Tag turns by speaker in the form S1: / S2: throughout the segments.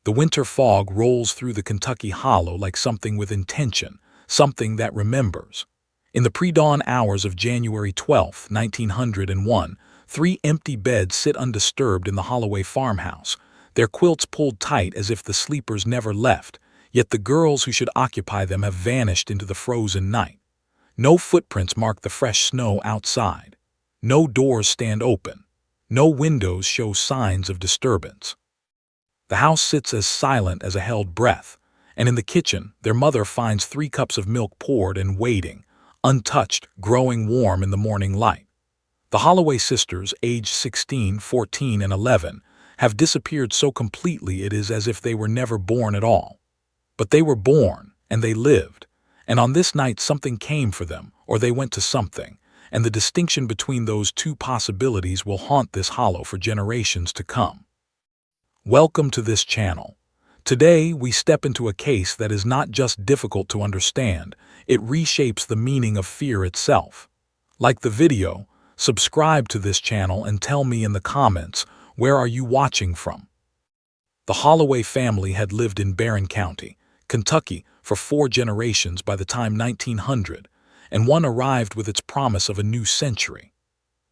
S1: The winter fog rolls through the Kentucky Hollow like something with intention, something that remembers. In the pre-dawn hours of January 12, 1901, 3 empty beds sit undisturbed in the Holloway farmhouse, their quilts pulled tight as if the sleepers never left, yet the girls who should occupy them have vanished into the frozen night. No footprints mark the fresh snow outside. No doors stand open. No windows show signs of disturbance. The house sits as silent as a held breath, and in the kitchen their mother finds 3 cups of milk poured and waiting, untouched, growing warm in the morning light. The Holloway sisters, aged 16, 14, and 11, have disappeared so completely it is as if they were never born at all. But they were born, and they lived, and on this night something came for them, or they went to something, and the distinction between those 2 possibilities will haunt this hollow for generations to come. Welcome to this channel. Today we step into a case that is not just difficult to understand, it reshapes the meaning of fear itself. Like the video, subscribe to this channel and tell me in the comments, where are you watching from? The Holloway family had lived in Barron County, Kentucky, for 4 generations by the time 1900, and one arrived with its promise of a new century.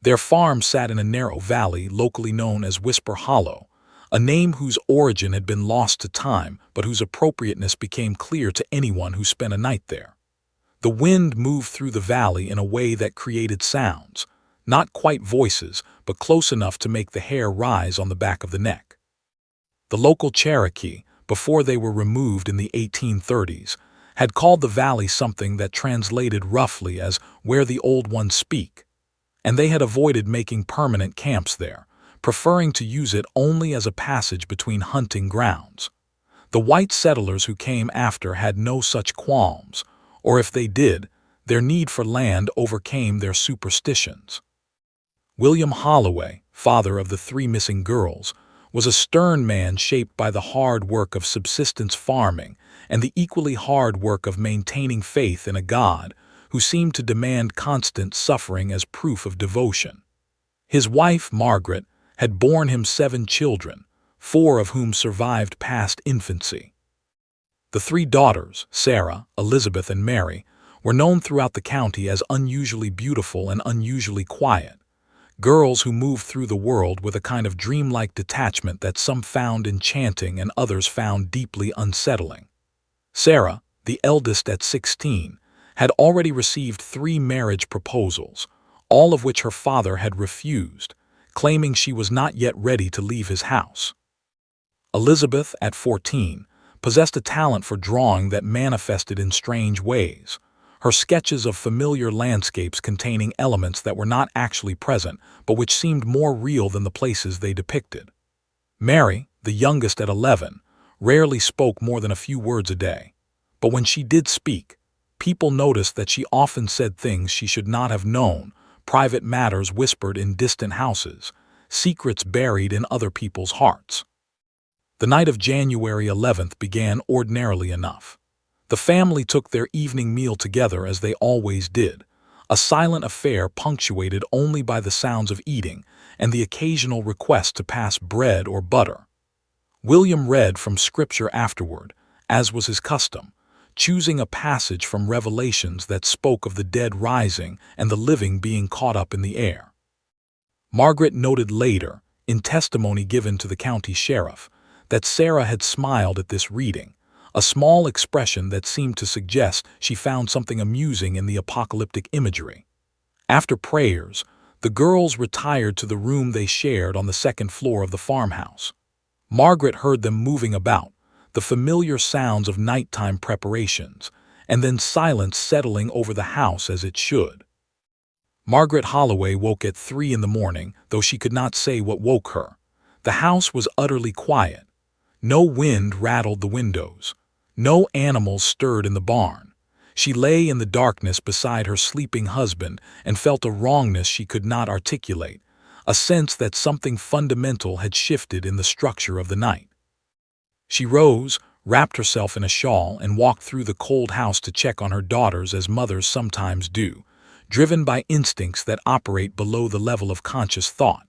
S1: Their farm sat in a narrow valley locally known as Whisper Hollow, a name whose origin had been lost to time but whose appropriateness became clear to anyone who spent a night there. The wind moved through the valley in a way that created sounds, not quite voices, but close enough to make the hair rise on the back of the neck. The local Cherokee, before they were removed in the 1830s, had called the valley something that translated roughly as "where the old ones speak," and they had avoided making permanent camps there, preferring to use it only as a passage between hunting grounds. The white settlers who came after had no such qualms, or if they did, their need for land overcame their superstitions. William Holloway, father of the 3 missing girls, was a stern man shaped by the hard work of subsistence farming and the equally hard work of maintaining faith in a God who seemed to demand constant suffering as proof of devotion. His wife, Margaret, had borne him 7 children, 4 of whom survived past infancy. The 3 daughters, Sarah, Elizabeth, and Mary, were known throughout the county as unusually beautiful and unusually quiet, girls who moved through the world with a kind of dreamlike detachment that some found enchanting and others found deeply unsettling. Sarah, the eldest at 16, had already received 3 marriage proposals, all of which her father had refused, claiming she was not yet ready to leave his house. Elizabeth, at 14, possessed a talent for drawing that manifested in strange ways, her sketches of familiar landscapes containing elements that were not actually present but which seemed more real than the places they depicted. Mary, the youngest at 11, rarely spoke more than a few words a day, but when she did speak, people noticed that she often said things she should not have known, private matters whispered in distant houses, secrets buried in other people's hearts. The night of January 11th began ordinarily enough. The family took their evening meal together as they always did, a silent affair punctuated only by the sounds of eating and the occasional request to pass bread or butter. William read from Scripture afterward, as was his custom, choosing a passage from Revelations that spoke of the dead rising and the living being caught up in the air. Margaret noted later, in testimony given to the county sheriff, that Sarah had smiled at this reading, a small expression that seemed to suggest she found something amusing in the apocalyptic imagery. After prayers, the girls retired to the room they shared on the 2nd floor of the farmhouse. Margaret heard them moving about, the familiar sounds of nighttime preparations, and then silence settling over the house as it should. Margaret Holloway woke at 3 in the morning, though she could not say what woke her. The house was utterly quiet. No wind rattled the windows. No animals stirred in the barn. She lay in the darkness beside her sleeping husband and felt a wrongness she could not articulate, a sense that something fundamental had shifted in the structure of the night. She rose, wrapped herself in a shawl, and walked through the cold house to check on her daughters as mothers sometimes do, driven by instincts that operate below the level of conscious thought.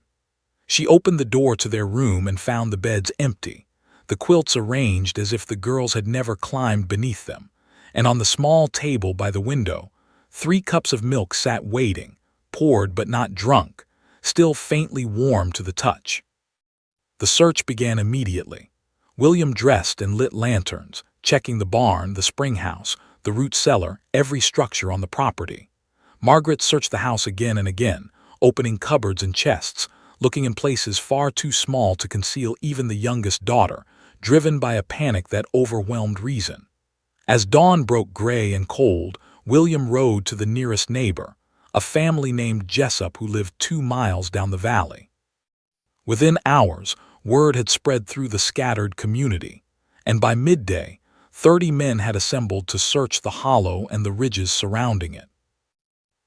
S1: She opened the door to their room and found the beds empty, the quilts arranged as if the girls had never climbed beneath them, and on the small table by the window, 3 cups of milk sat waiting, poured but not drunk, still faintly warm to the touch. The search began immediately. William dressed and lit lanterns, checking the barn, the spring house, the root cellar, every structure on the property. Margaret searched the house again and again, opening cupboards and chests, looking in places far too small to conceal even the youngest daughter, driven by a panic that overwhelmed reason. As dawn broke gray and cold, William rode to the nearest neighbor, a family named Jessup who lived 2 miles down the valley. Within hours, word had spread through the scattered community, and by midday, 30 men had assembled to search the hollow and the ridges surrounding it.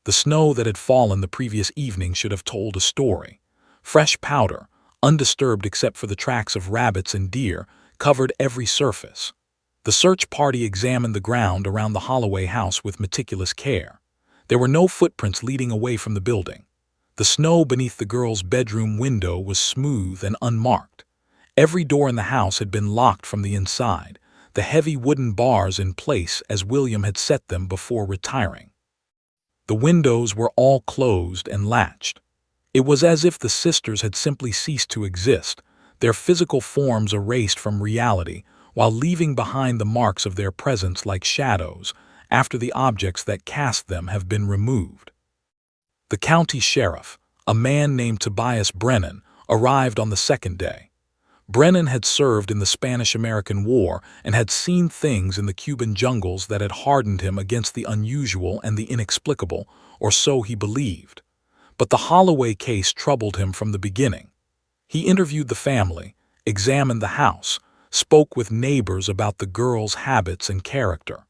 S1: The snow that had fallen the previous evening should have told a story. Fresh powder, undisturbed except for the tracks of rabbits and deer, covered every surface. The search party examined the ground around the Holloway house with meticulous care. There were no footprints leading away from the building. The snow beneath the girl's bedroom window was smooth and unmarked. Every door in the house had been locked from the inside, the heavy wooden bars in place as William had set them before retiring. The windows were all closed and latched. It was as if the sisters had simply ceased to exist, their physical forms erased from reality, while leaving behind the marks of their presence like shadows after the objects that cast them have been removed. The county sheriff, a man named Tobias Brennan, arrived on the second day. Brennan had served in the Spanish-American War and had seen things in the Cuban jungles that had hardened him against the unusual and the inexplicable, or so he believed. But the Holloway case troubled him from the beginning. He interviewed the family, examined the house, spoke with neighbors about the girls' habits and character.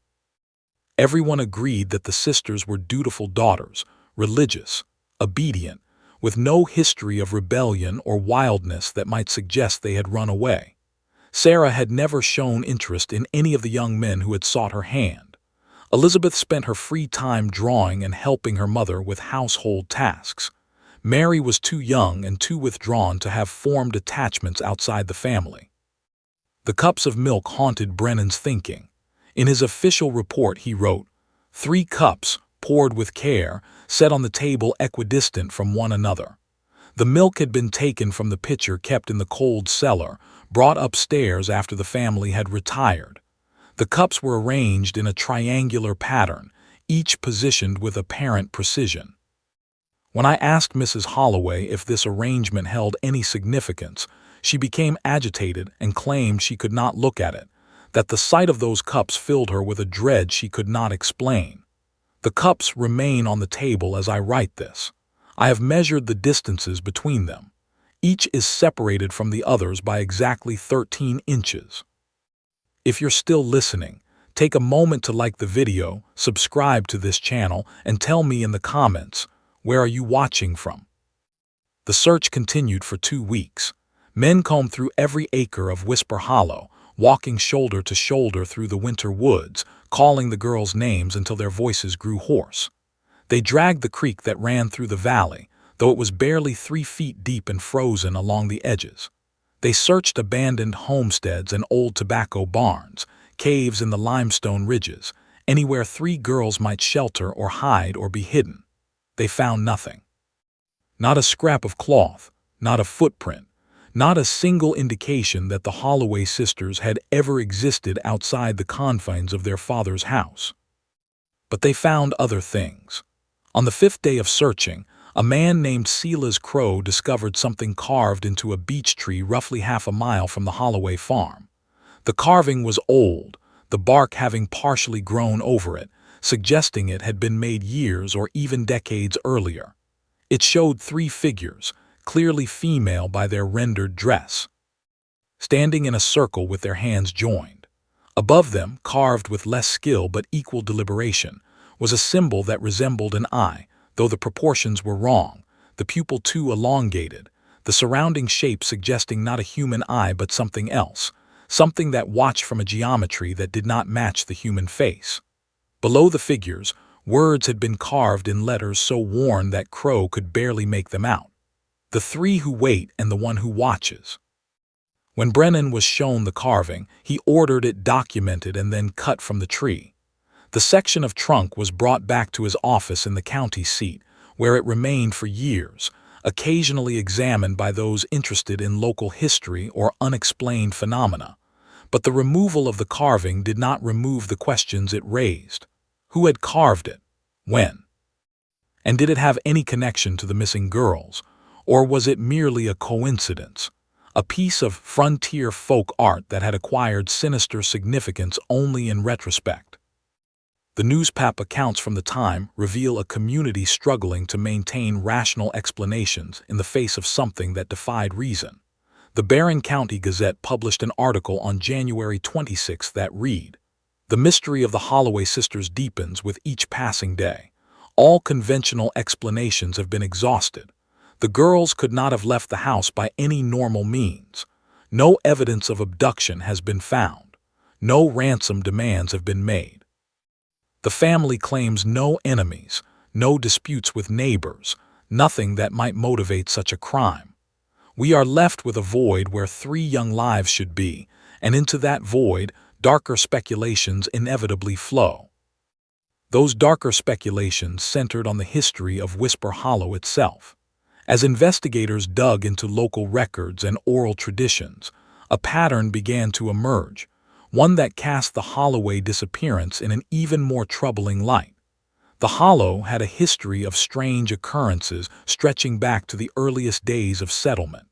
S1: Everyone agreed that the sisters were dutiful daughters, religious, obedient, with no history of rebellion or wildness that might suggest they had run away. Sarah had never shown interest in any of the young men who had sought her hand. Elizabeth spent her free time drawing and helping her mother with household tasks. Mary was too young and too withdrawn to have formed attachments outside the family. The cups of milk haunted Brennan's thinking. In his official report he wrote, 3 cups, poured with care, set on the table equidistant from one another. The milk had been taken from the pitcher kept in the cold cellar, brought upstairs after the family had retired. The cups were arranged in a triangular pattern, each positioned with apparent precision. When I asked Mrs. Holloway if this arrangement held any significance, she became agitated and claimed she could not look at it, that the sight of those cups filled her with a dread she could not explain. The cups remain on the table as I write this. I have measured the distances between them. Each is separated from the others by exactly 13 inches. If you're still listening, take a moment to like the video, subscribe to this channel, and tell me in the comments, where are you watching from? The search continued for 2 weeks. Men combed through every acre of Whisper Hollow, walking shoulder to shoulder through the winter woods, calling the girls' names until their voices grew hoarse. They dragged the creek that ran through the valley, though it was barely 3 feet deep and frozen along the edges. They searched abandoned homesteads and old tobacco barns, caves in the limestone ridges, anywhere 3 girls might shelter or hide or be hidden. They found nothing. Not a scrap of cloth, not a footprint, not a single indication that the Holloway sisters had ever existed outside the confines of their father's house. But they found other things. On the 5th day of searching, a man named Silas Crow discovered something carved into a beech tree roughly half a mile from the Holloway farm. The carving was old, the bark having partially grown over it, suggesting it had been made years or even decades earlier. It showed 3 figures, clearly female by their rendered dress, standing in a circle with their hands joined. Above them, carved with less skill but equal deliberation, was a symbol that resembled an eye, though the proportions were wrong, the pupil too elongated, the surrounding shape suggesting not a human eye but something else, something that watched from a geometry that did not match the human face. Below the figures, words had been carved in letters so worn that Crow could barely make them out. The 3 who wait and the 1 who watches. When Brennan was shown the carving, he ordered it documented and then cut from the tree. The section of trunk was brought back to his office in the county seat, where it remained for years, occasionally examined by those interested in local history or unexplained phenomena. But the removal of the carving did not remove the questions it raised. Who had carved it? When? And did it have any connection to the missing girls? Or was it merely a coincidence? A piece of frontier folk art that had acquired sinister significance only in retrospect. The newspaper accounts from the time reveal a community struggling to maintain rational explanations in the face of something that defied reason. The Barron County Gazette published an article on January 26 that read, "The mystery of the Holloway sisters deepens with each passing day. All conventional explanations have been exhausted. The girls could not have left the house by any normal means. No evidence of abduction has been found. No ransom demands have been made. The family claims no enemies, no disputes with neighbors, nothing that might motivate such a crime. We are left with a void where 3 young lives should be, and into that void, darker speculations inevitably flow." Those darker speculations centered on the history of Whisper Hollow itself. As investigators dug into local records and oral traditions, a pattern began to emerge, one that cast the Holloway disappearance in an even more troubling light. The Hollow had a history of strange occurrences stretching back to the earliest days of settlement.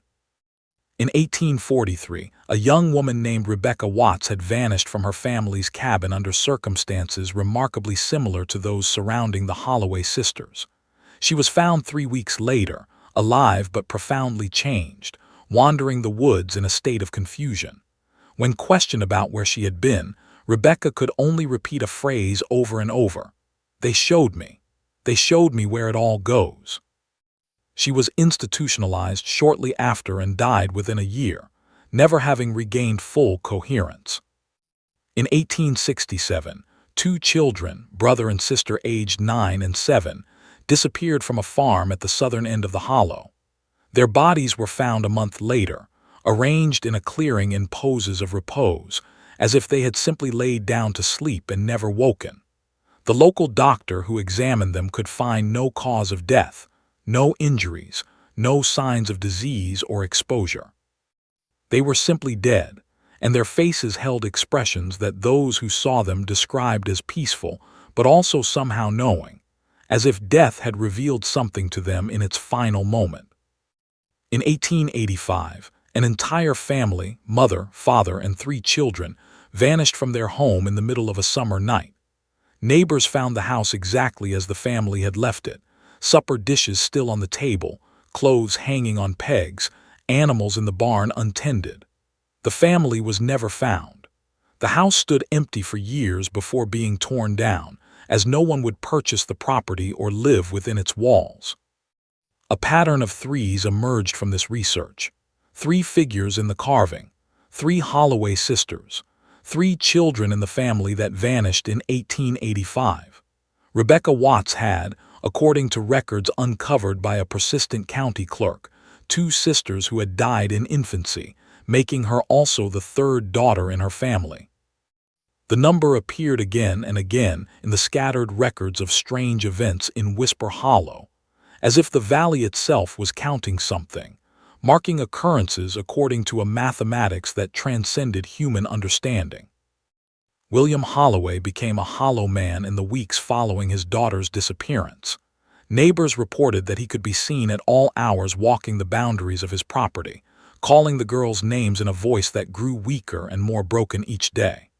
S1: In 1843, a young woman named Rebecca Watts had vanished from her family's cabin under circumstances remarkably similar to those surrounding the Holloway sisters. She was found 3 weeks later, alive but profoundly changed, wandering the woods in a state of confusion. When questioned about where she had been, Rebecca could only repeat a phrase over and over. "They showed me. They showed me where it all goes." She was institutionalized shortly after and died within a year, never having regained full coherence. In 1867, 2 children, brother and sister aged 9 and 7, disappeared from a farm at the southern end of the Hollow. Their bodies were found a month later, arranged in a clearing in poses of repose, as if they had simply laid down to sleep and never woken. The local doctor who examined them could find no cause of death, no injuries, no signs of disease or exposure. They were simply dead, and their faces held expressions that those who saw them described as peaceful, but also somehow knowing, as if death had revealed something to them in its final moment. In 1885, an entire family, mother, father, and 3 children, vanished from their home in the middle of a summer night. Neighbors found the house exactly as the family had left it, supper dishes still on the table, clothes hanging on pegs, animals in the barn untended. The family was never found. The house stood empty for years before being torn down, as no one would purchase the property or live within its walls. A pattern of 3s emerged from this research. 3 figures in the carving, 3 Holloway sisters, 3 children in the family that vanished in 1885. Rebecca Watts had, according to records uncovered by a persistent county clerk, 2 sisters who had died in infancy, making her also the 3rd daughter in her family. The number appeared again and again in the scattered records of strange events in Whisper Hollow, as if the valley itself was counting something, marking occurrences according to a mathematics that transcended human understanding. William Holloway became a hollow man in the weeks following his daughter's disappearance. Neighbors reported that he could be seen at all hours walking the boundaries of his property, calling the girls names in a voice that grew weaker and more broken each day.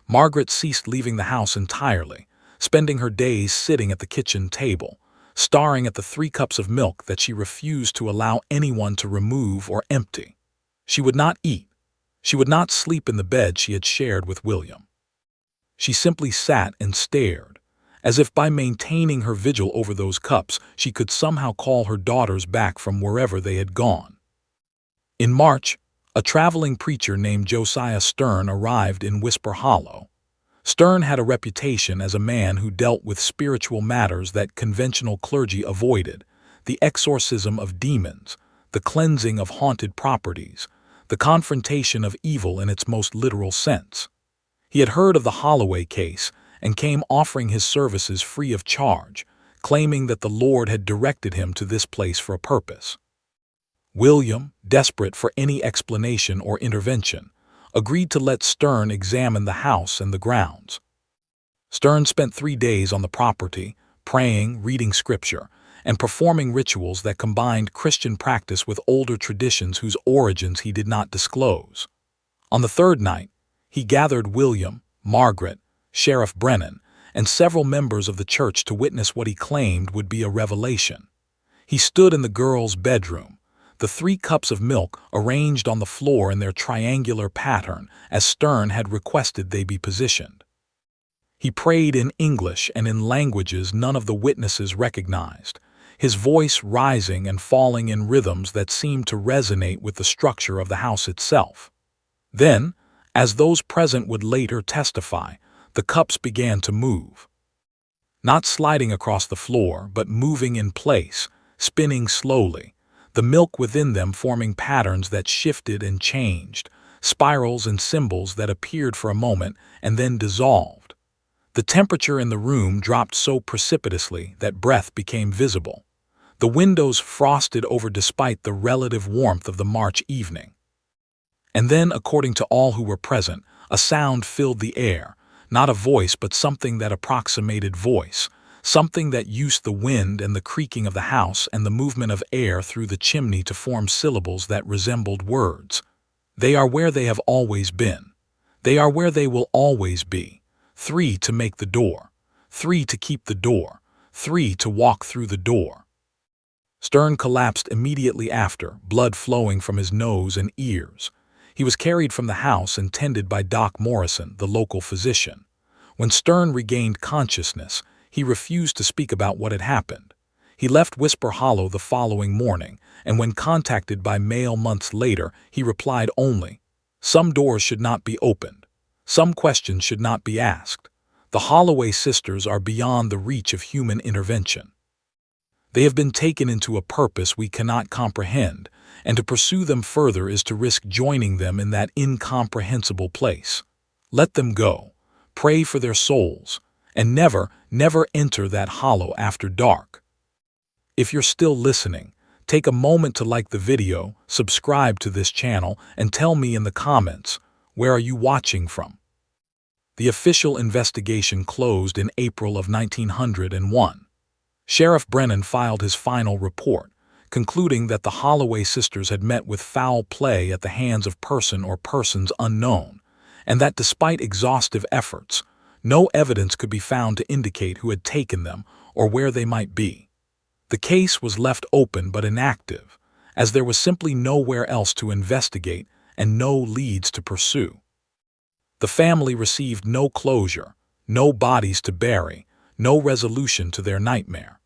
S1: Margaret ceased leaving the house entirely, spending her days sitting at the kitchen table, staring at the 3 cups of milk that she refused to allow anyone to remove or empty. She would not eat. She would not sleep in the bed she had shared with William. She simply sat and stared, as if by maintaining her vigil over those cups she could somehow call her daughters back from wherever they had gone. In March, a traveling preacher named Josiah Stern arrived in Whisper Hollow. Stern had a reputation as a man who dealt with spiritual matters that conventional clergy avoided: the exorcism of demons, the cleansing of haunted properties, the confrontation of evil in its most literal sense. He had heard of the Holloway case and came offering his services free of charge, claiming that the Lord had directed him to this place for a purpose. William, desperate for any explanation or intervention, agreed to let Stern examine the house and the grounds. Stern spent 3 days on the property, praying, reading scripture, and performing rituals that combined Christian practice with older traditions whose origins he did not disclose. On the 3rd night, he gathered William, Margaret, Sheriff Brennan, and several members of the church to witness what he claimed would be a revelation. He stood in the girls' bedroom, the 3 cups of milk arranged on the floor in their triangular pattern as Stern had requested they be positioned. He prayed in English and in languages none of the witnesses recognized, his voice rising and falling in rhythms that seemed to resonate with the structure of the house itself. Then, as those present would later testify, the cups began to move. Not sliding across the floor, but moving in place, spinning slowly, the milk within them forming patterns that shifted and changed, spirals and symbols that appeared for a moment and then dissolved. The temperature in the room dropped so precipitously that breath became visible. The windows frosted over despite the relative warmth of the March evening. And then, according to all who were present, a sound filled the air, not a voice but something that approximated voice, something that used the wind and the creaking of the house and the movement of air through the chimney to form syllables that resembled words. They are where they have always been. They are where they will always be. 3 to make the door. 3 to keep the door. 3 to walk through the door. Stern collapsed immediately after, blood flowing from his nose and ears. He was carried from the house and tended by Doc Morrison, the local physician. When Stern regained consciousness, he refused to speak about what had happened. He left Whisper Hollow the following morning, and when contacted by mail months later, he replied only, "Some doors should not be opened. Some questions should not be asked. The Holloway sisters are beyond the reach of human intervention. They have been taken into a purpose we cannot comprehend, and to pursue them further is to risk joining them in that incomprehensible place. Let them go. Pray for their souls, and never, never enter that hollow after dark." If you're still listening, take a moment to like the video, subscribe to this channel, and tell me in the comments, where are you watching from? The official investigation closed in April of 1901. Sheriff Brennan filed his final report, concluding that the Holloway sisters had met with foul play at the hands of person or persons unknown, and that despite exhaustive efforts, no evidence could be found to indicate who had taken them or where they might be. The case was left open but inactive, as there was simply nowhere else to investigate and no leads to pursue. The family received no closure, no bodies to bury, no resolution to their nightmare.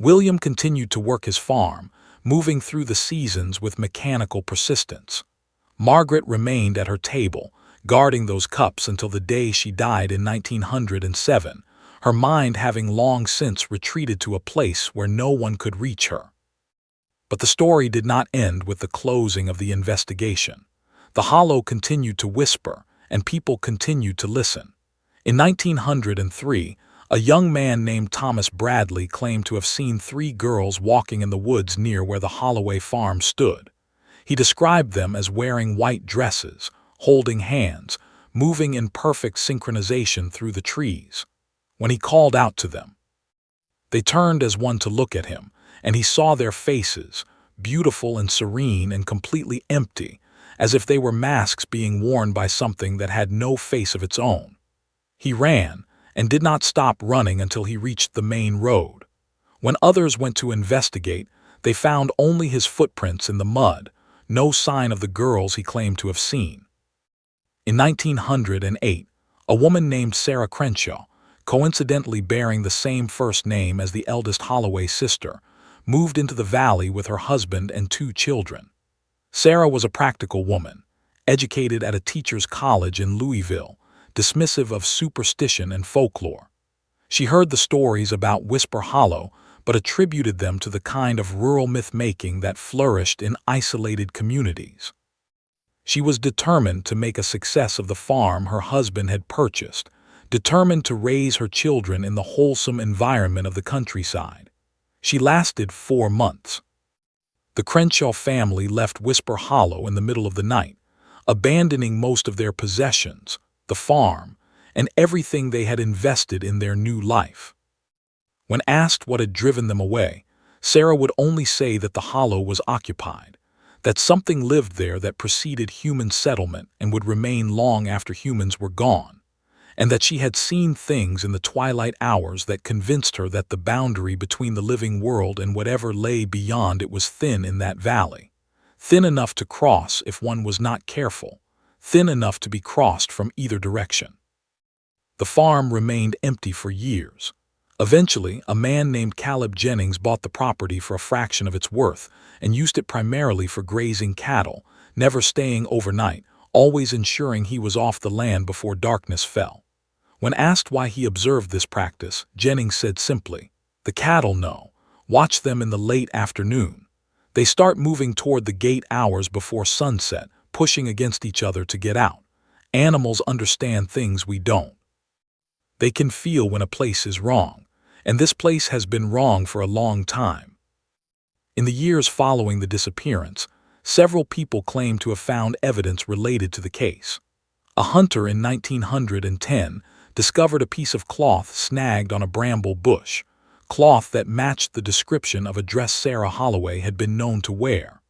S1: William continued to work his farm, moving through the seasons with mechanical persistence. Margaret remained at her table, guarding those cups until the day she died in 1907, her mind having long since retreated to a place where no one could reach her. But the story did not end with the closing of the investigation. The Hollow continued to whisper, and people continued to listen. In 1903, a young man named Thomas Bradley claimed to have seen 3 girls walking in the woods near where the Holloway farm stood. He described them as wearing white dresses, holding hands, moving in perfect synchronization through the trees. When he called out to them, they turned as one to look at him, and he saw their faces, beautiful and serene and completely empty, as if they were masks being worn by something that had no face of its own. He ran, and did not stop running until he reached the main road. When others went to investigate, they found only his footprints in the mud, no sign of the girls he claimed to have seen. In 1908, a woman named Sarah Crenshaw, coincidentally bearing the same first name as the eldest Holloway sister, moved into the valley with her husband and 2 children. Sarah was a practical woman, educated at a teacher's college in Louisville, dismissive of superstition and folklore. She heard the stories about Whisper Hollow, but attributed them to the kind of rural myth-making that flourished in isolated communities. She was determined to make a success of the farm her husband had purchased, determined to raise her children in the wholesome environment of the countryside. She lasted 4 months. The Crenshaw family left Whisper Hollow in the middle of the night, abandoning most of their possessions, the farm, and everything they had invested in their new life. When asked what had driven them away, Sarah would only say that the hollow was occupied, that something lived there that preceded human settlement and would remain long after humans were gone, and that she had seen things in the twilight hours that convinced her that the boundary between the living world and whatever lay beyond it was thin in that valley, thin enough to cross if one was not careful, thin enough to be crossed from either direction. The farm remained empty for years. Eventually, a man named Caleb Jennings bought the property for a fraction of its worth and used it primarily for grazing cattle, never staying overnight, always ensuring he was off the land before darkness fell. When asked why he observed this practice, Jennings said simply, "The cattle know. Watch them in the late afternoon. They start moving toward the gate hours before sunset, pushing against each other to get out. Animals understand things we don't. They can feel when a place is wrong, and this place has been wrong for a long time." In the years following the disappearance, several people claimed to have found evidence related to the case. A hunter in 1910 discovered a piece of cloth snagged on a bramble bush, cloth that matched the description of a dress Sarah Holloway had been known to wear.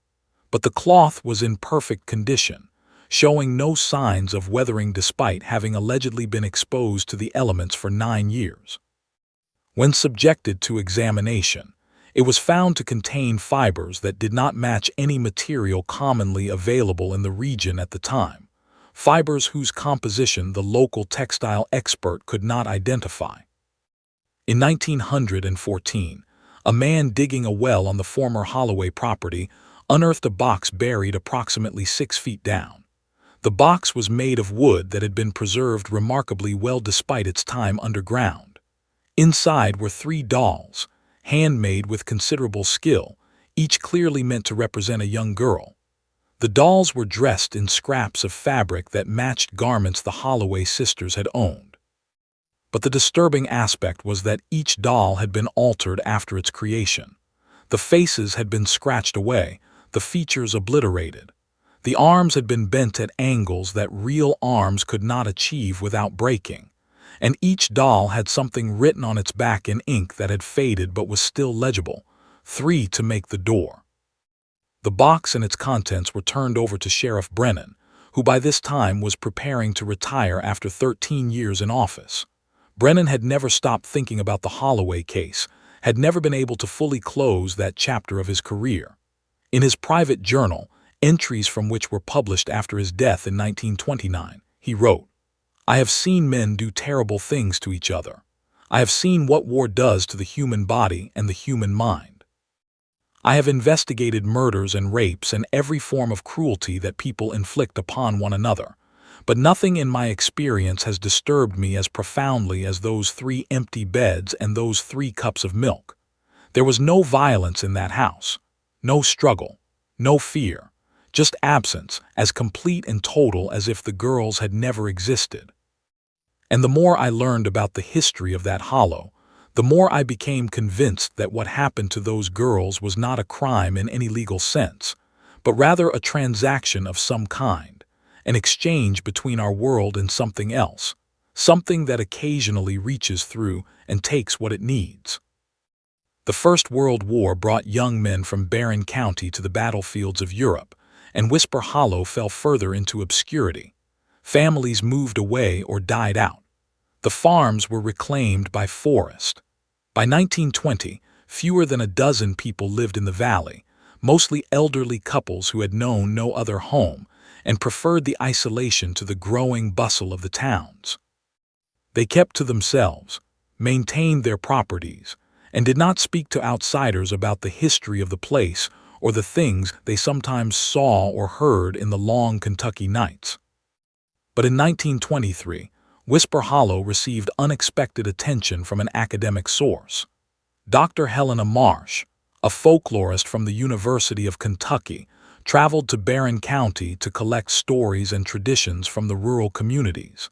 S1: But the cloth was in perfect condition, showing no signs of weathering despite having allegedly been exposed to the elements for 9 years. When subjected to examination, it was found to contain fibers that did not match any material commonly available in the region at the time, fibers whose composition the local textile expert could not identify. In 1914, a man digging a well on the former Holloway property unearthed a box buried approximately 6 feet down. The box was made of wood that had been preserved remarkably well despite its time underground. Inside were 3 dolls, handmade with considerable skill, each clearly meant to represent a young girl. The dolls were dressed in scraps of fabric that matched garments the Holloway sisters had owned. But the disturbing aspect was that each doll had been altered after its creation. The faces had been scratched away, the features obliterated. The arms had been bent at angles that real arms could not achieve without breaking, and each doll had something written on its back in ink that had faded but was still legible, 3 to make the door. The box and its contents were turned over to Sheriff Brennan, who by this time was preparing to retire after 13 years in office. Brennan had never stopped thinking about the Holloway case, had never been able to fully close that chapter of his career. In his private journal, entries from which were published after his death in 1929, he wrote, "I have seen men do terrible things to each other. I have seen what war does to the human body and the human mind. I have investigated murders and rapes and every form of cruelty that people inflict upon one another, but nothing in my experience has disturbed me as profoundly as those 3 empty beds and those 3 cups of milk. There was no violence in that house, no struggle, no fear, just absence, as complete and total as if the girls had never existed." And the more I learned about the history of that hollow, the more I became convinced that what happened to those girls was not a crime in any legal sense, but rather a transaction of some kind, an exchange between our world and something else, something that occasionally reaches through and takes what it needs. The First World War brought young men from Barron County to the battlefields of Europe, and Whisper Hollow fell further into obscurity. Families moved away or died out. The farms were reclaimed by forest. By 1920, fewer than a dozen people lived in the valley, mostly elderly couples who had known no other home and preferred the isolation to the growing bustle of the towns. They kept to themselves, maintained their properties, and did not speak to outsiders about the history of the place or the things they sometimes saw or heard in the long Kentucky nights. But in 1923, Whisper Hollow received unexpected attention from an academic source. Dr. Helena Marsh, a folklorist from the University of Kentucky, traveled to Barron County to collect stories and traditions from the rural communities.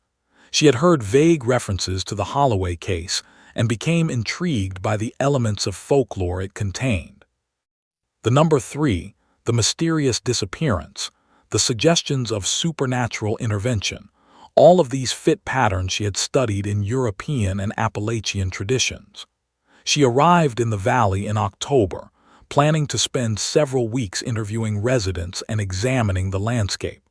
S1: She had heard vague references to the Holloway case and became intrigued by the elements of folklore it contained. The number 3, the mysterious disappearance, the suggestions of supernatural intervention, all of these fit patterns she had studied in European and Appalachian traditions. She arrived in the valley in October, planning to spend several weeks interviewing residents and examining the landscape.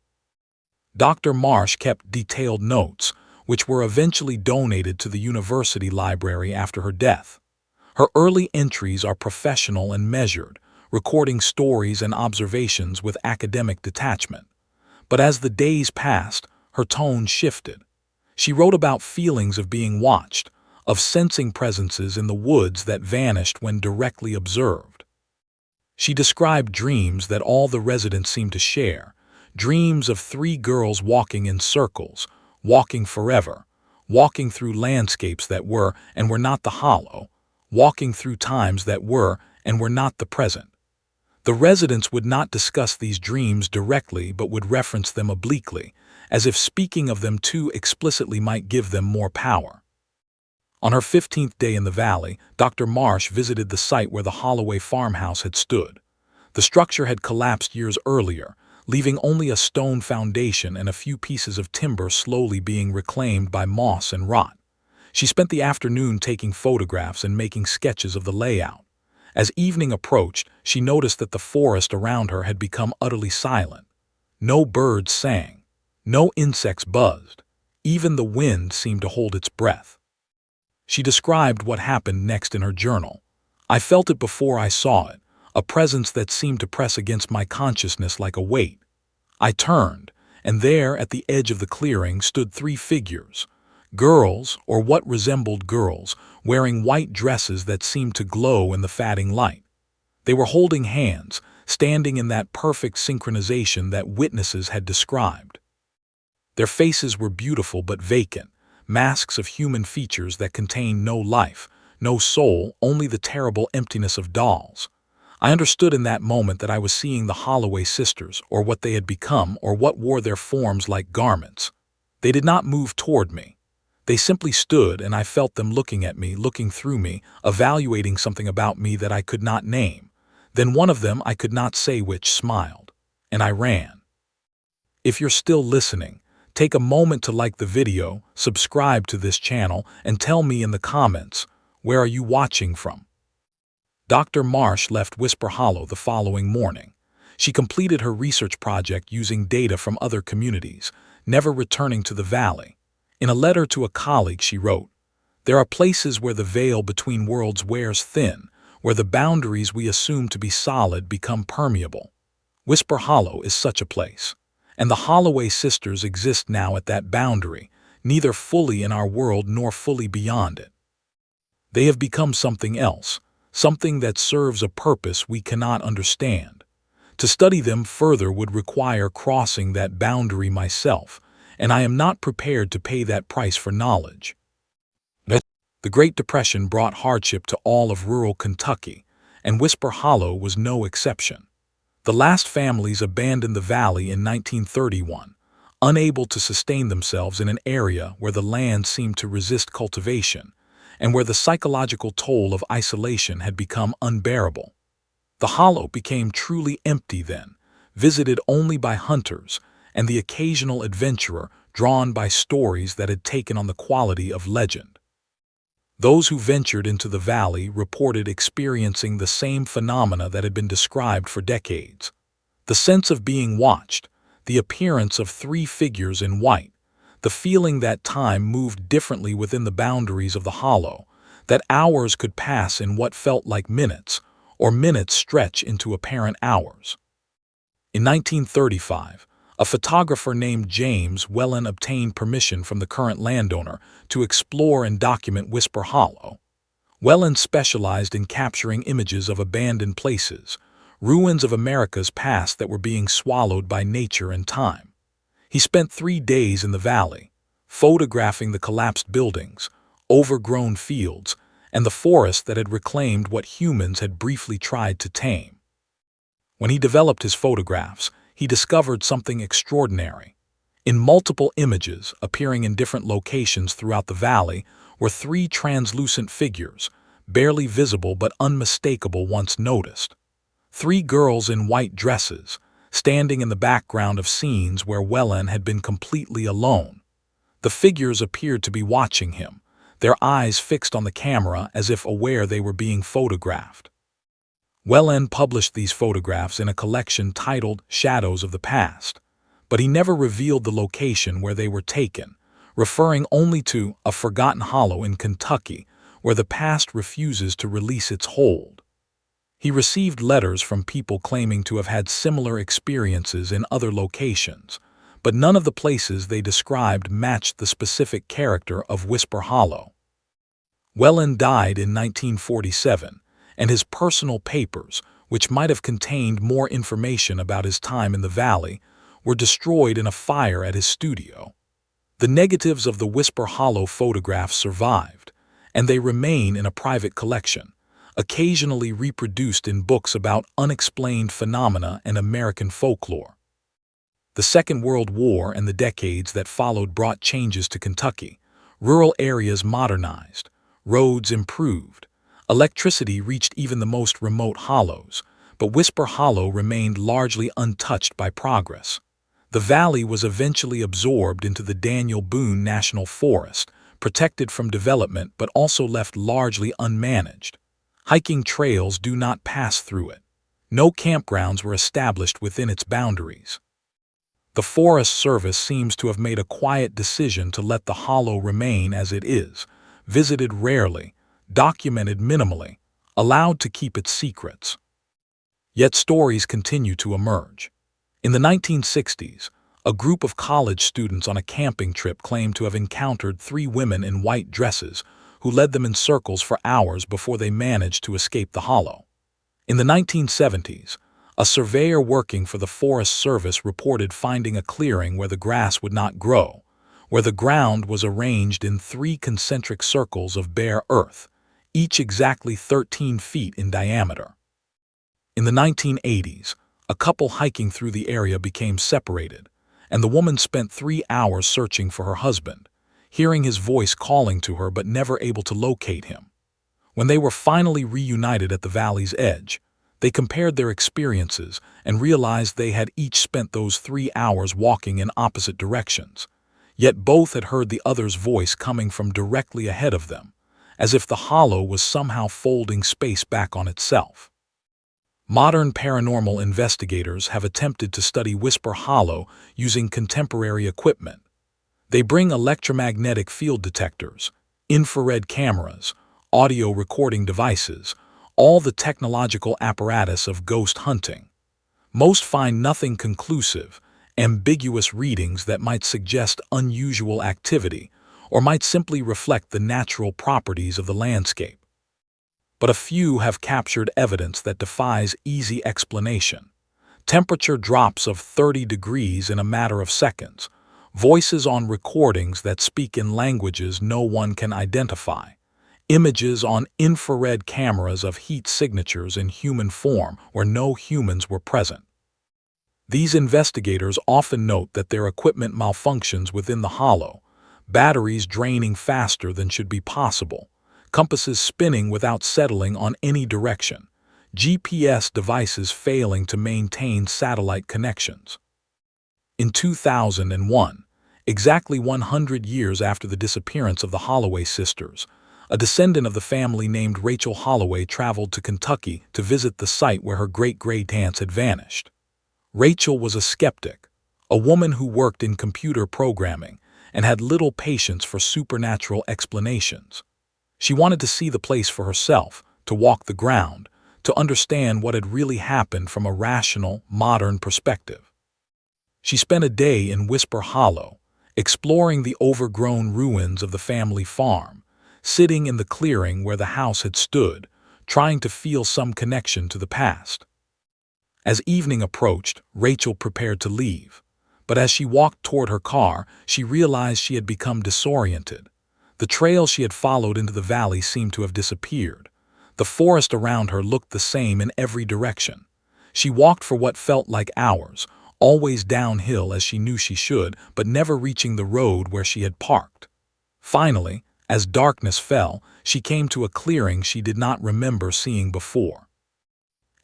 S1: Dr. Marsh kept detailed notes, which were eventually donated to the university library after her death. Her early entries are professional and measured, recording stories and observations with academic detachment. But as the days passed, her tone shifted. She wrote about feelings of being watched, of sensing presences in the woods that vanished when directly observed. She described dreams that all the residents seemed to share, dreams of 3 girls walking in circles, walking forever, walking through landscapes that were and were not the hollow, walking through times that were and were not the present. The residents would not discuss these dreams directly but would reference them obliquely, as if speaking of them too explicitly might give them more power. On her 15th day in the valley, Dr. Marsh visited the site where the Holloway farmhouse had stood. The structure had collapsed years earlier, leaving only a stone foundation and a few pieces of timber slowly being reclaimed by moss and rot. She spent the afternoon taking photographs and making sketches of the layout. As evening approached, she noticed that the forest around her had become utterly silent. No birds sang. No insects buzzed. Even the wind seemed to hold its breath. She described what happened next in her journal. I felt it before I saw it, a presence that seemed to press against my consciousness like a weight. I turned, and there at the edge of the clearing stood 3 figures. Girls, or what resembled girls, wearing white dresses that seemed to glow in the fading light. They were holding hands, standing in that perfect synchronization that witnesses had described. Their faces were beautiful but vacant, masks of human features that contained no life, no soul, only the terrible emptiness of dolls. I understood in that moment that I was seeing the Holloway sisters, or what they had become, or what wore their forms like garments. They did not move toward me. They simply stood, and I felt them looking at me, looking through me, evaluating something about me that I could not name. Then one of them, I could not say which, smiled. And I ran. If you're still listening, take a moment to like the video, subscribe to this channel, and tell me in the comments, where are you watching from? Dr. Marsh left Whisper Hollow the following morning. She completed her research project using data from other communities, never returning to the valley. In a letter to a colleague, she wrote, "There are places where the veil between worlds wears thin, where the boundaries we assume to be solid become permeable. Whisper Hollow is such a place. And the Holloway sisters exist now at that boundary, neither fully in our world nor fully beyond it. They have become something else, something that serves a purpose we cannot understand. To study them further would require crossing that boundary myself, and I am not prepared to pay that price for knowledge." The Great Depression brought hardship to all of rural Kentucky, and Whisper Hollow was no exception. The last families abandoned the valley in 1931, unable to sustain themselves in an area where the land seemed to resist cultivation, and where the psychological toll of isolation had become unbearable. The hollow became truly empty then, visited only by hunters, and the occasional adventurer drawn by stories that had taken on the quality of legend. Those who ventured into the valley reported experiencing the same phenomena that had been described for decades. The sense of being watched, the appearance of 3 figures in white, the feeling that time moved differently within the boundaries of the hollow, that hours could pass in what felt like minutes, or minutes stretch into apparent hours. In 1935, a photographer named James Wellen obtained permission from the current landowner to explore and document Whisper Hollow. Wellen specialized in capturing images of abandoned places, ruins of America's past that were being swallowed by nature and time. He spent 3 days in the valley, photographing the collapsed buildings, overgrown fields, and the forest that had reclaimed what humans had briefly tried to tame. When he developed his photographs, he discovered something extraordinary. In multiple images, appearing in different locations throughout the valley, were three translucent figures, barely visible but unmistakable once noticed. Three girls in white dresses, standing in the background of scenes where Whelan had been completely alone. The figures appeared to be watching him, their eyes fixed on the camera as if aware they were being photographed. Whelan published these photographs in a collection titled Shadows of the Past, but he never revealed the location where they were taken, referring only to a forgotten hollow in Kentucky where the past refuses to release its hold. He received letters from people claiming to have had similar experiences in other locations, but none of the places they described matched the specific character of Whisper Hollow. Whelan died in 1947, and his personal papers, which might have contained more information about his time in the valley, were destroyed in a fire at his studio. The negatives of the Whisper Hollow photographs survived, and they remain in a private collection, occasionally reproduced in books about unexplained phenomena and American folklore. The Second World War and the decades that followed brought changes to Kentucky. Rural areas modernized, roads improved, electricity reached even the most remote hollows, but Whisper Hollow remained largely untouched by progress. The valley was eventually absorbed into the Daniel Boone National Forest, protected from development but also left largely unmanaged. Hiking trails do not pass through it. No campgrounds were established within its boundaries. The Forest Service seems to have made a quiet decision to let the hollow remain as it is, visited rarely, documented minimally, allowed to keep its secrets. Yet stories continue to emerge. In the 1960s, a group of college students on a camping trip claimed to have encountered three women in white dresses who led them in circles for hours before they managed to escape the hollow. In the 1970s, a surveyor working for the Forest Service reported finding a clearing where the grass would not grow, where the ground was arranged in three concentric circles of bare earth, each exactly 13 feet in diameter. In the 1980s, a couple hiking through the area became separated, and the woman spent 3 hours searching for her husband, hearing his voice calling to her but never able to locate him. When they were finally reunited at the valley's edge, they compared their experiences and realized they had each spent those 3 hours walking in opposite directions, yet both had heard the other's voice coming from directly ahead of them, as if the hollow was somehow folding space back on itself. Modern paranormal investigators have attempted to study Whisper Hollow using contemporary equipment. They bring electromagnetic field detectors, infrared cameras, audio recording devices, all the technological apparatus of ghost hunting. Most find nothing conclusive, ambiguous readings that might suggest unusual activity or might simply reflect the natural properties of the landscape. But a few have captured evidence that defies easy explanation. Temperature drops of 30 degrees in a matter of seconds, voices on recordings that speak in languages no one can identify, images on infrared cameras of heat signatures in human form where no humans were present. These investigators often note that their equipment malfunctions within the hollow, batteries draining faster than should be possible, compasses spinning without settling on any direction, GPS devices failing to maintain satellite connections. In 2001, exactly 100 years after the disappearance of the Holloway sisters, a descendant of the family named Rachel Holloway traveled to Kentucky to visit the site where her great-great-aunts had vanished. Rachel was a skeptic, a woman who worked in computer programming and had little patience for supernatural explanations. She wanted to see the place for herself, to walk the ground, to understand what had really happened from a rational, modern perspective. She spent a day in Whisper Hollow, exploring the overgrown ruins of the family farm, sitting in the clearing where the house had stood, trying to feel some connection to the past. As evening approached, Rachel prepared to leave, but as she walked toward her car, she realized she had become disoriented. The trail she had followed into the valley seemed to have disappeared. The forest around her looked the same in every direction. She walked for what felt like hours, always downhill as she knew she should, but never reaching the road where she had parked. Finally, as darkness fell, she came to a clearing she did not remember seeing before.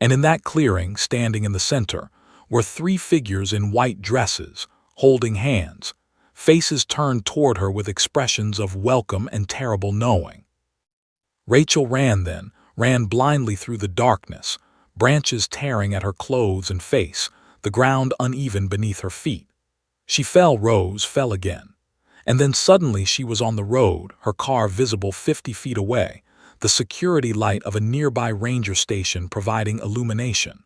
S1: And in that clearing, standing in the center, were three figures in white dresses, holding hands, faces turned toward her with expressions of welcome and terrible knowing. Rachel ran blindly through the darkness, branches tearing at her clothes and face, the ground uneven beneath her feet. She fell again. And then suddenly she was on the road, her car visible 50 feet away, the security light of a nearby ranger station providing illumination.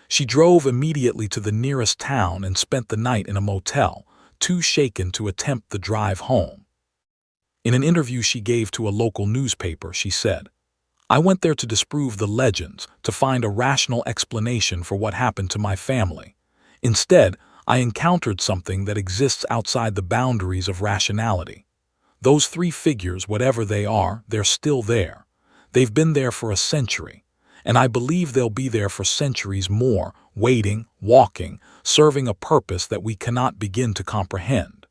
S1: She drove immediately to the nearest town and spent the night in a motel, too shaken to attempt the drive home. In an interview she gave to a local newspaper, she said, "I went there to disprove the legends, to find a rational explanation for what happened to my family. Instead, I encountered something that exists outside the boundaries of rationality. Those three figures, whatever they are, they're still there. They've been there for a century, and I believe they'll be there for centuries more, waiting, walking, serving a purpose that we cannot begin to comprehend."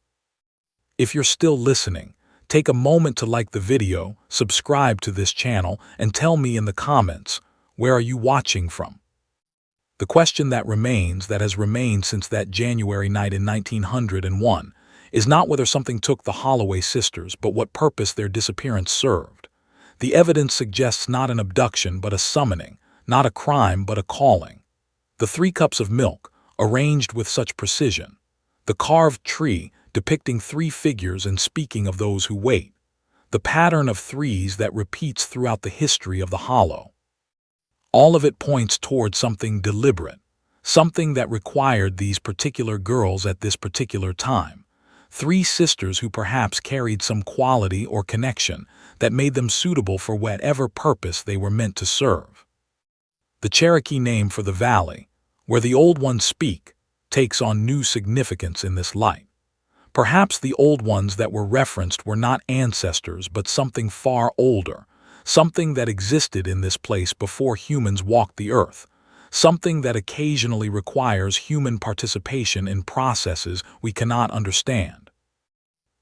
S1: If you're still listening, take a moment to like the video, subscribe to this channel, and tell me in the comments, where are you watching from? The question that has remained since that January night in 1901, is not whether something took the Holloway sisters, but what purpose their disappearance served. The evidence suggests not an abduction, but a summoning, not a crime, but a calling. The 3 cups of milk, arranged with such precision. The carved tree, depicting 3 figures and speaking of those who wait. The pattern of 3s that repeats throughout the history of the Hollow. All of it points toward something deliberate, something that required these particular girls at this particular time. 3 sisters who perhaps carried some quality or connection that made them suitable for whatever purpose they were meant to serve. The Cherokee name for the valley, where the old ones speak, takes on new significance in this light. Perhaps the old ones that were referenced were not ancestors, but something far older, something that existed in this place before humans walked the earth, something that occasionally requires human participation in processes we cannot understand.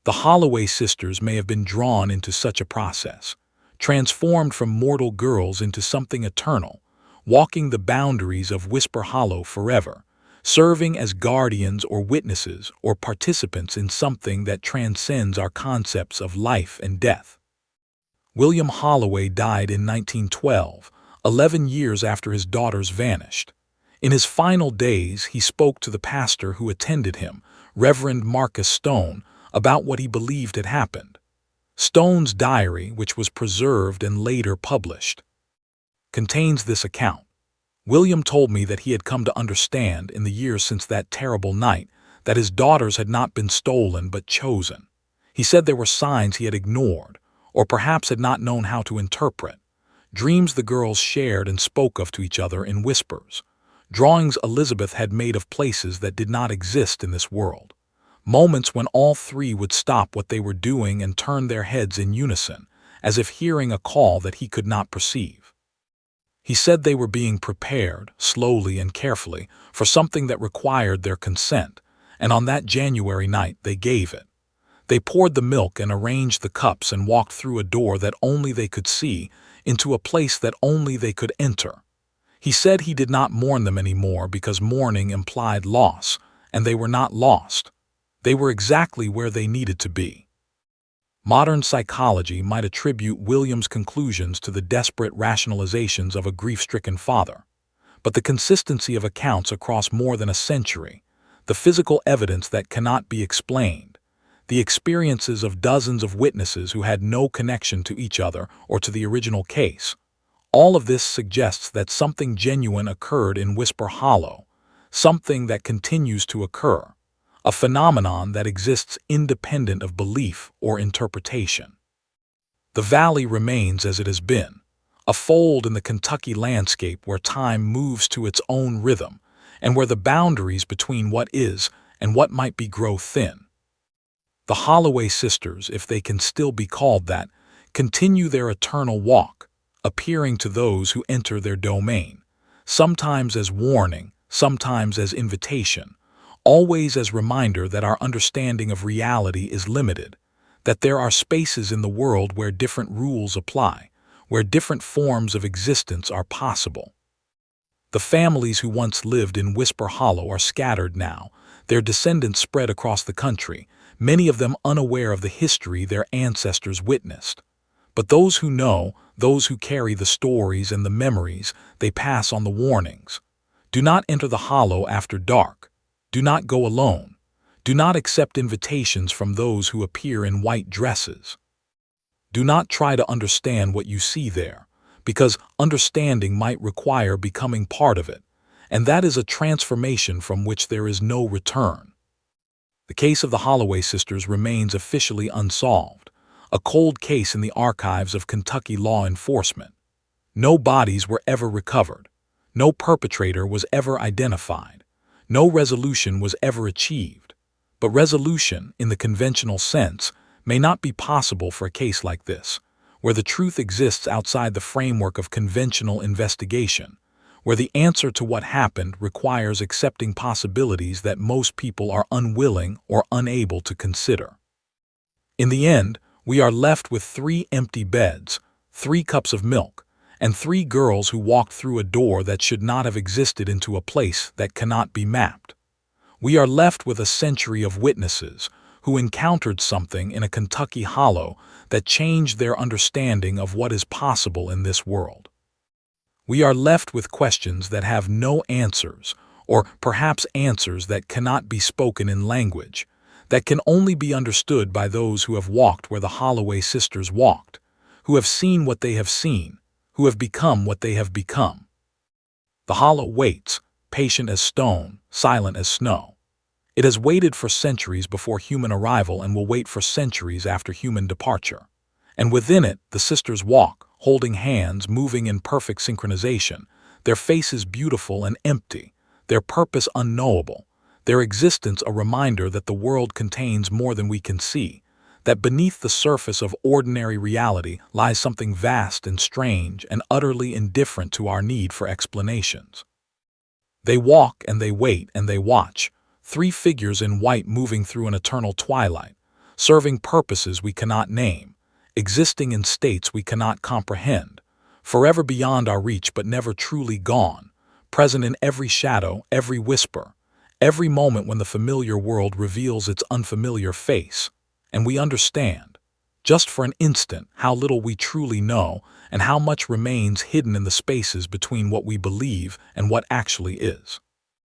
S1: The Holloway sisters may have been drawn into such a process, transformed from mortal girls into something eternal, walking the boundaries of Whisper Hollow forever, serving as guardians or witnesses or participants in something that transcends our concepts of life and death. William Holloway died in 1912, 11 years after his daughters vanished. In his final days, he spoke to the pastor who attended him, Reverend Marcus Stone, about what he believed had happened. Stone's diary, which was preserved and later published, contains this account. William told me that he had come to understand in the years since that terrible night that his daughters had not been stolen but chosen. He said there were signs he had ignored, or perhaps had not known how to interpret. Dreams the girls shared and spoke of to each other in whispers. Drawings Elizabeth had made of places that did not exist in this world. Moments when all 3 would stop what they were doing and turn their heads in unison, as if hearing a call that he could not perceive. He said they were being prepared, slowly and carefully, for something that required their consent, and on that January night they gave it. They poured the milk and arranged the cups and walked through a door that only they could see, into a place that only they could enter. He said he did not mourn them anymore because mourning implied loss, and they were not lost. They were exactly where they needed to be. Modern psychology might attribute William's conclusions to the desperate rationalizations of a grief-stricken father. But the consistency of accounts across more than a century, the physical evidence that cannot be explained, the experiences of dozens of witnesses who had no connection to each other or to the original case, all of this suggests that something genuine occurred in Whisper Hollow, something that continues to occur, a phenomenon that exists independent of belief or interpretation. The valley remains as it has been, a fold in the Kentucky landscape where time moves to its own rhythm and where the boundaries between what is and what might be grow thin. The Holloway sisters, if they can still be called that, continue their eternal walk, appearing to those who enter their domain, sometimes as warning, sometimes as invitation, always as reminder that our understanding of reality is limited, that there are spaces in the world where different rules apply, where different forms of existence are possible. The families who once lived in Whisper Hollow are scattered now, their descendants spread across the country, many of them unaware of the history their ancestors witnessed. But those who know, those who carry the stories and the memories, they pass on the warnings. Do not enter the hollow after dark. Do not go alone. Do not accept invitations from those who appear in white dresses. Do not try to understand what you see there, because understanding might require becoming part of it, and that is a transformation from which there is no return. The case of the Holloway sisters remains officially unsolved, a cold case in the archives of Kentucky law enforcement. No bodies were ever recovered. No perpetrator was ever identified. No resolution was ever achieved. But resolution, in the conventional sense, may not be possible for a case like this, where the truth exists outside the framework of conventional investigation, where the answer to what happened requires accepting possibilities that most people are unwilling or unable to consider. In the end, we are left with 3 empty beds, 3 cups of milk, and 3 girls who walked through a door that should not have existed into a place that cannot be mapped. We are left with a century of witnesses who encountered something in a Kentucky hollow that changed their understanding of what is possible in this world. We are left with questions that have no answers, or perhaps answers that cannot be spoken in language, that can only be understood by those who have walked where the Holloway sisters walked, who have seen what they have seen, who have become what they have become. The hollow waits, patient as stone, silent as snow. It has waited for centuries before human arrival and will wait for centuries after human departure. And within it, the sisters walk, holding hands, moving in perfect synchronization, their faces beautiful and empty, their purpose unknowable, their existence a reminder that the world contains more than we can see, that beneath the surface of ordinary reality lies something vast and strange and utterly indifferent to our need for explanations. They walk and they wait and they watch, 3 figures in white moving through an eternal twilight, serving purposes we cannot name, existing in states we cannot comprehend, forever beyond our reach but never truly gone, present in every shadow, every whisper, every moment when the familiar world reveals its unfamiliar face, and we understand, just for an instant, how little we truly know and how much remains hidden in the spaces between what we believe and what actually is.